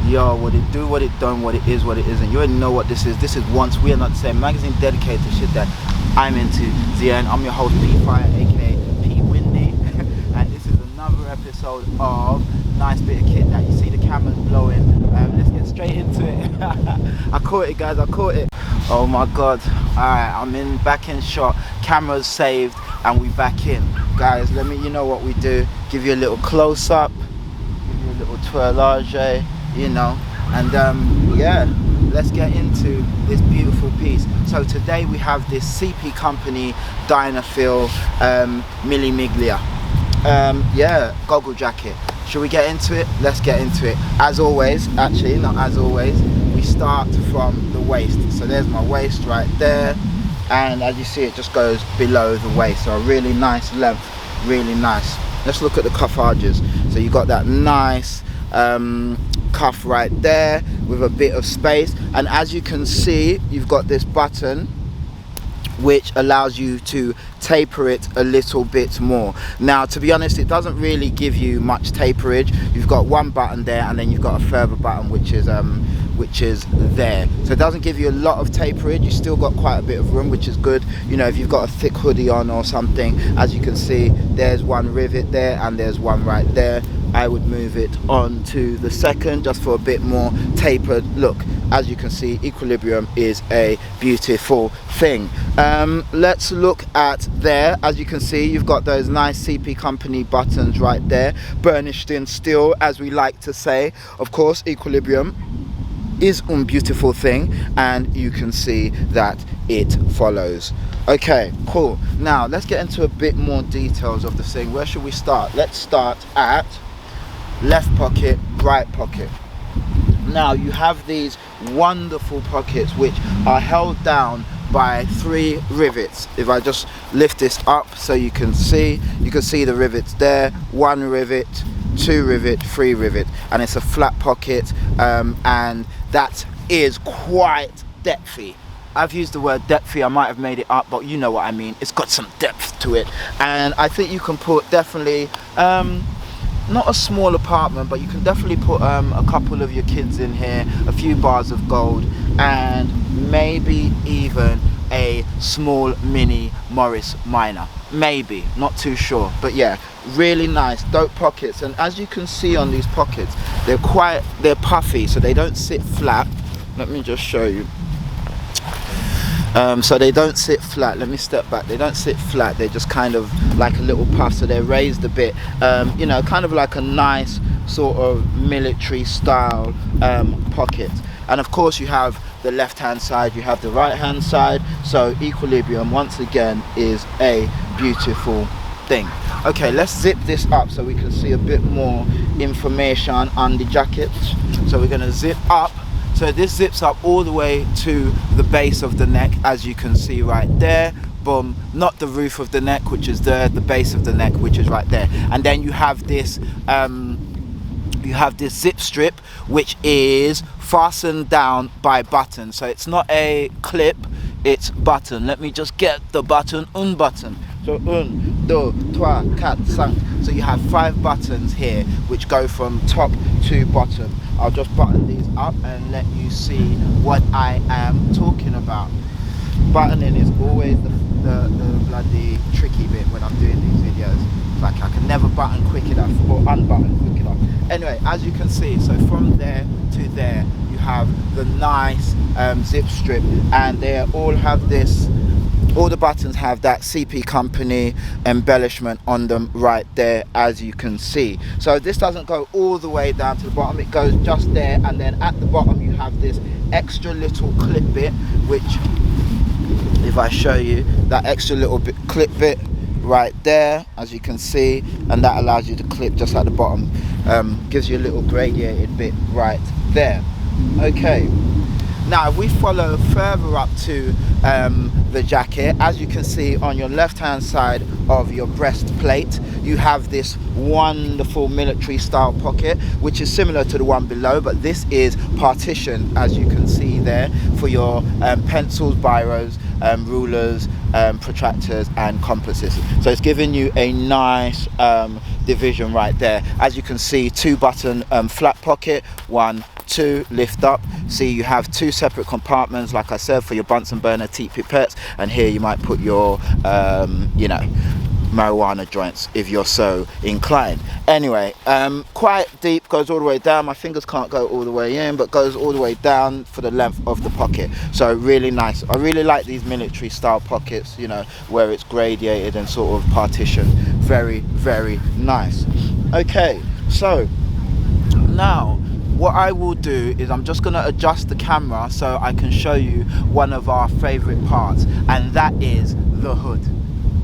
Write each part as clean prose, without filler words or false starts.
Yo, what it do, what it done, what it is, what it isn't. You already know what this is. This is Once We Are Not the Same, magazine dedicated to shit that I'm into. Zian, I'm your host P Fire, aka P Windy, and this is another episode of Nice Bit of Kit that you see the cameras blowing. Let's get straight into it. I caught it, guys. I caught it. Oh my god. Alright, I'm back in shot. Cameras saved, and we back in, guys. You know what we do. Give you a little close up, give you a little twirlage, you know, and yeah, let's get into this beautiful piece. So today we have this CP company Dynafil Mille Miglia yeah, Goggle jacket. Should we get into it? Let's get into it. As always, actually not as always, we start from the waist. So there's my waist right there, and as you see, it just goes below the waist. So a really nice length, really nice. Let's look at the cuff arches. So you got that nice cuff right there with a bit of space, and as you can see, you've got this button which allows you to taper it a little bit more. Now, to be honest, it doesn't really give you much taperage. You've got one button there, and then you've got a further button which is there, so it doesn't give you a lot of taperage. You still got quite a bit of room, which is good. You know, if you've got a thick hoodie on or something, as you can see, there's one rivet there and there's one right there. I would move it on to the second just for a bit more tapered look. As you can see, equilibrium is a beautiful thing. Let's look at there. As you can see, you've got those nice CP company buttons right there, burnished in steel, as we like to say. Of course, equilibrium is a beautiful thing, and you can see that it follows. Okay, cool. Now let's get into a bit more details of the thing. Where should we start? Let's start at left pocket, right pocket. Now you have these wonderful pockets which are held down by 3 rivets. If I just lift this up so you can see the rivets there. 1 rivet, 2 rivet, 3 rivet, and it's a flat pocket, and that is quite depthy. I've used the word depthy, I might have made it up, but you know what I mean. It's got some depth to it, and I think you can put definitely not a small apartment, but you can definitely put a couple of your kids in here, a few bars of gold, and maybe even a small mini Morris Minor. Maybe, not too sure, but yeah, really nice, dope pockets. And as you can see on these pockets, they're puffy, so they don't sit flat. Let me just show you. So they don't sit flat. Let me step back. They don't sit flat. They're just kind of like a little puff, so they're raised a bit, you know, kind of like a nice sort of military style pocket. And of course, you have the left hand side, you have the right hand side, so equilibrium once again is a beautiful thing. Okay, let's zip this up so we can see a bit more information on the jacket. So we're going to zip up. So this zips up all the way to the base of the neck, as you can see right there. Boom. Not the roof of the neck, which is there, the base of the neck, which is right there. And then you have this zip strip, which is fastened down by button. So it's not a clip, it's button. Let me just get the button, un button. So 1, 2, 3, 4, 5. So you have 5 buttons here which go from top to bottom. I'll just button these up and let you see what I am talking about. Buttoning is always the bloody tricky bit when I'm doing these videos. Like, I can never button quick enough or unbutton quick enough. Anyway, as you can see, so from there to there you have the nice zip strip, and they all have this. All the buttons have that CP company embellishment on them right there, as you can see. So this doesn't go all the way down to the bottom, it goes just there, and then at the bottom you have this extra little clip bit, which, if I show you, that extra little bit clip bit right there, as you can see, and that allows you to clip just at the bottom, gives you a little gradiated bit right there. Okay. Now, if we follow further up to the jacket, as you can see on your left hand side of your breastplate, you have this wonderful military style pocket, which is similar to the one below, but this is partitioned, as you can see there, for your pencils, biros, rulers, protractors and compasses. So it's giving you a nice division right there. As you can see, 2 button flat pocket, 1 2 lift up. See, you have 2 separate compartments, like I said, for your Bunsen burner, teat pipettes, and here you might put your you know, marijuana joints if you're so inclined. Anyway, quite deep, goes all the way down. My fingers can't go all the way in, but goes all the way down for the length of the pocket. So really nice. I really like these military style pockets, you know, where it's gradiated and sort of partitioned. Very, very nice. Okay, so now what I will do is I'm just going to adjust the camera so I can show you one of our favorite parts, and that is the hood.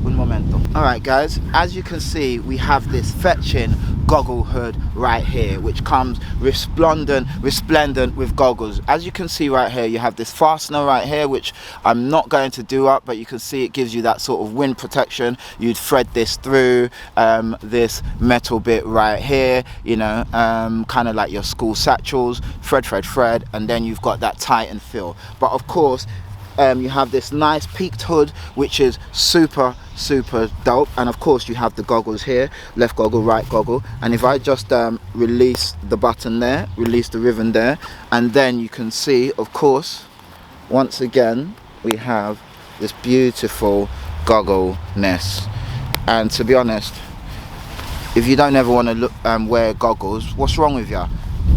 Un momento. Alright guys, as you can see, we have this fetching goggle hood right here, which comes resplendent with goggles. As you can see right here, you have this fastener right here, which I'm not going to do up, but you can see it gives you that sort of wind protection. You'd thread this through this metal bit right here, you know, kind of like your school satchels, thread, and then you've got that tighten feel. But of course, you have this nice peaked hood, which is super dope. And of course you have the goggles here, left goggle, right goggle. And if I just release the button there, release the ribbon there, and then you can see, of course, once again we have this beautiful goggle nest. And to be honest, if you don't ever want to look wear goggles, what's wrong with you?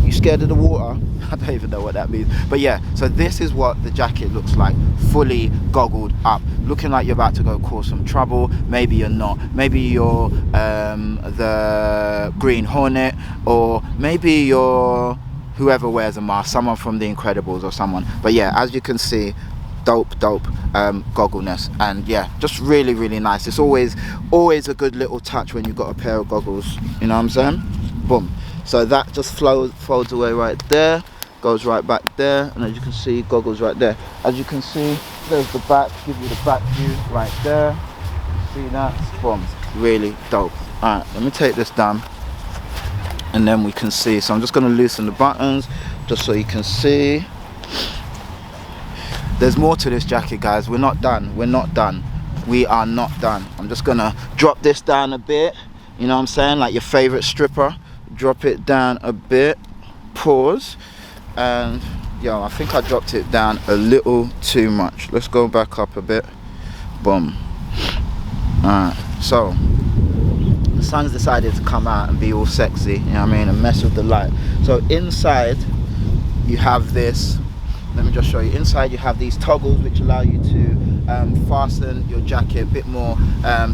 You scared of the water? I don't even know what that means. But yeah, so this is what the jacket looks like, fully goggled up, looking like you're about to go cause some trouble. Maybe you're not. Maybe you're the Green Hornet, or maybe you're whoever wears a mask, someone from The Incredibles or someone. But yeah, as you can see, dope goggle nest. And yeah, just really nice. It's always a good little touch when you've got a pair of goggles, you know what I'm saying? Boom. So that just folds away right there, goes right back there, and as you can see, goggles right there. As you can see, there's the back, give you the back view right there. See that? Boom. Really dope. Alright, let me take this down and then we can see. So I'm just going to loosen the buttons just so you can see. There's more to this jacket, guys. We're not done. We are not done. I'm just going to drop this down a bit, you know what I'm saying, like your favorite stripper. Drop it down a bit, pause, and yo, I think I dropped it down a little too much. Let's go back up a bit. Boom. Alright, so the sun's decided to come out and be all sexy, you know what I mean, and mess with the light. So inside you have this, let me just show you. Inside you have these toggles which allow you to fasten your jacket, a bit more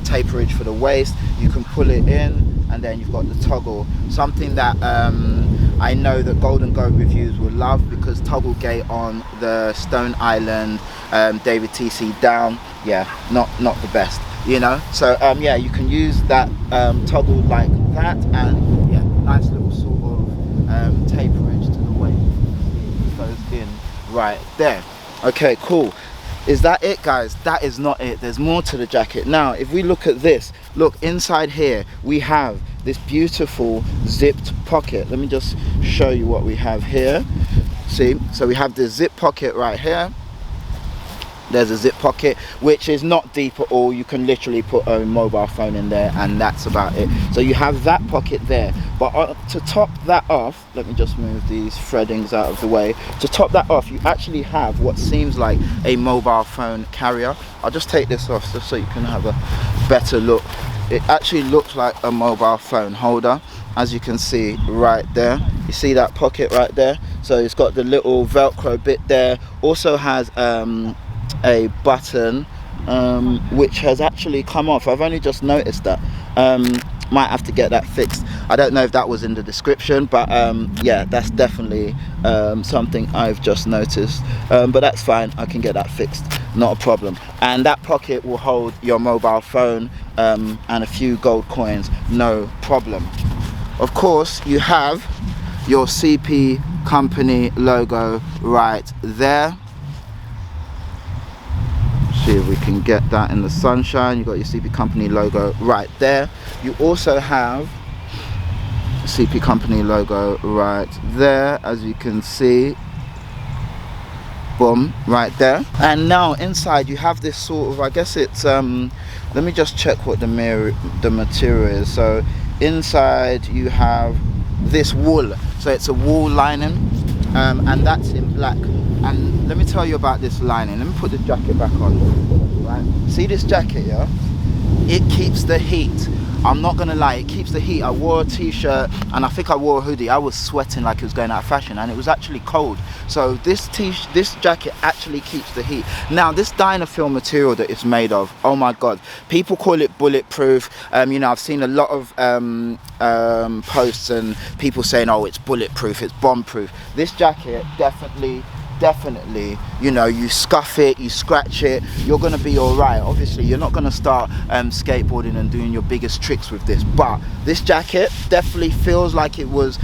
taperage for the waist. You can pull it in, and then you've got the toggle, something that I know that Golden Goat Reviews will love, because toggle gate on the Stone Island David TC down, yeah, not the best, you know. So yeah, you can use that toggle like that, and yeah, nice little sort of taperage to the waist. It goes in right there. Okay, cool. Is that it, guys? That is not it. There's more to the jacket. Now if we look at this, look inside here, we have this beautiful zipped pocket. Let me just show you what we have here. See, so we have this zip pocket right here. There's a zip pocket which is not deep at all. You can literally put a mobile phone in there, and that's about it. So you have that pocket there, but to top that off, let me just move these threadings out of the way. To top that off, you actually have what seems like a mobile phone carrier. I'll just take this off just so you can have a better look. It actually looks like a mobile phone holder, as you can see right there. You see that pocket right there? So it's got the little Velcro bit there. Also has a button which has actually come off. I've only just noticed that. Might have to get that fixed. I don't know if that was in the description, but yeah, that's definitely something I've just noticed, but that's fine. I can get that fixed, not a problem. And that pocket will hold your mobile phone and a few gold coins, no problem. Of course, you have your CP company logo right there. See if we can get that in the sunshine. You've got your CP company logo right there. You also have CP company logo right there, as you can see. Boom, right there. And now inside you have this sort of, I guess it's let me just check what the material is. So inside you have this wool, so it's a wool lining. and that's in black. And let me tell you about this lining. Let me put the jacket back on. Right, see this jacket, yeah? It keeps the heat. I'm not gonna lie, it keeps the heat. I wore a t-shirt and I think I wore a hoodie. I was sweating like it was going out of fashion, and it was actually cold. So this jacket actually keeps the heat. Now this Dynafil material that it's made of, oh my god, people call it bulletproof. You know, I've seen a lot of posts and people saying, oh, it's bulletproof, it's bomb-proof. This jacket definitely, you know, you scuff it, you scratch it, you're gonna be all right. Obviously you're not gonna start skateboarding and doing your biggest tricks with this, but this jacket definitely feels like it was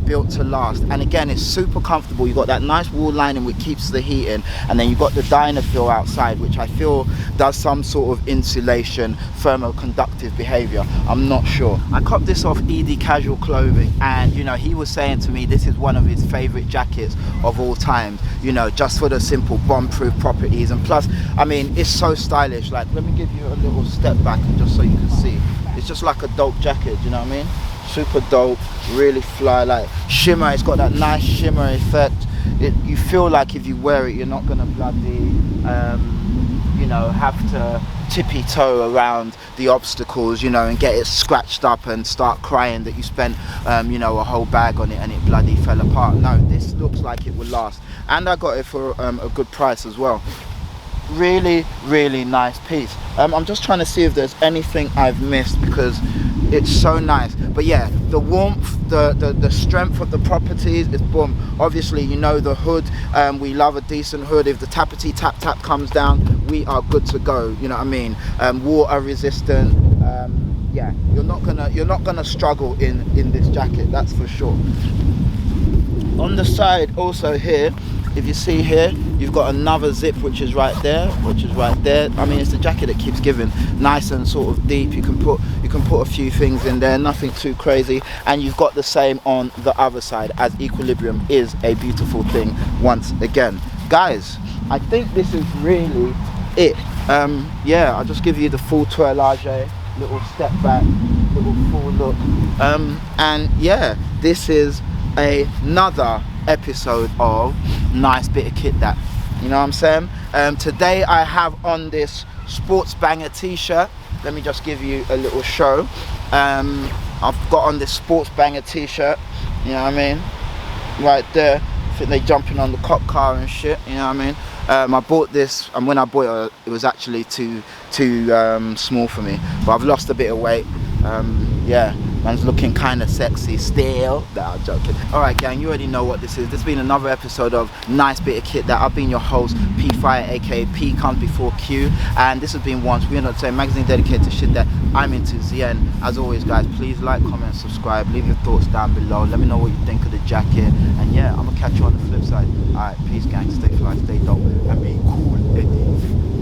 built to last. And again, it's super comfortable. You got that nice wool lining which keeps the heat in, and then you've got the Dynafil outside, which I feel does some sort of insulation, thermoconductive behavior. I'm not sure. I copped this off ED Casual Clothing, and you know, he was saying to me this is one of his favorite jackets of all time, you know, just for the simple bomb-proof properties. And plus, I mean, it's so stylish. Like, let me give you a little step back just so you can see. It's just like a dope jacket, you know what I mean? Super dope, really fly, like shimmer. It's got that nice shimmer effect. You feel like if you wear it, you're not gonna bloody you know, have to tippy toe around the obstacles, you know, and get it scratched up and start crying that you spent you know, a whole bag on it and it bloody fell apart. No, this looks like it will last, and I got it for a good price as well. Really nice piece. I'm just trying to see if there's anything I've missed because it's so nice. But yeah, the warmth, the strength of the properties is boom. Obviously, you know, the hood, we love a decent hood. If the tappity tap comes down, we are good to go, you know what I mean? Water resistant. Yeah, you're not gonna struggle in this jacket, that's for sure. On the side also here, if you see here, you've got another zip which is right there. I mean, it's the jacket that keeps giving, nice and sort of deep. You can put a few things in there, nothing too crazy. And you've got the same on the other side, as equilibrium is a beautiful thing once again. Guys, I think this is really it. Yeah, I'll just give you the full twirlage, little step back, little full look, and yeah, this is another episode of Nice Bit of Kit That, you know what I'm saying? Today I have on this Sports Banger t-shirt. Let me just give you a little show. I've got on this Sports Banger t-shirt, you know what I mean, right there. I think they jumping on the cop car and shit, you know what I mean? I bought this, and when I bought it, it was actually too small for me, but I've lost a bit of weight. Yeah, man's looking kind of sexy still. Nah, I'm joking. Alright gang, you already know what this is. This has been another episode of Nice Bit of Kit That. I've been your host, P Fire, aka P comes before Q, and this has been Once We're Not Saying, magazine dedicated to shit that I'm into. The end. As always guys, please like, comment, subscribe, leave your thoughts down below, let me know what you think of the jacket, and yeah, I'm gonna catch you on the flip side. Alright, peace gang, stay fly, stay dope, and be cool, Eddie.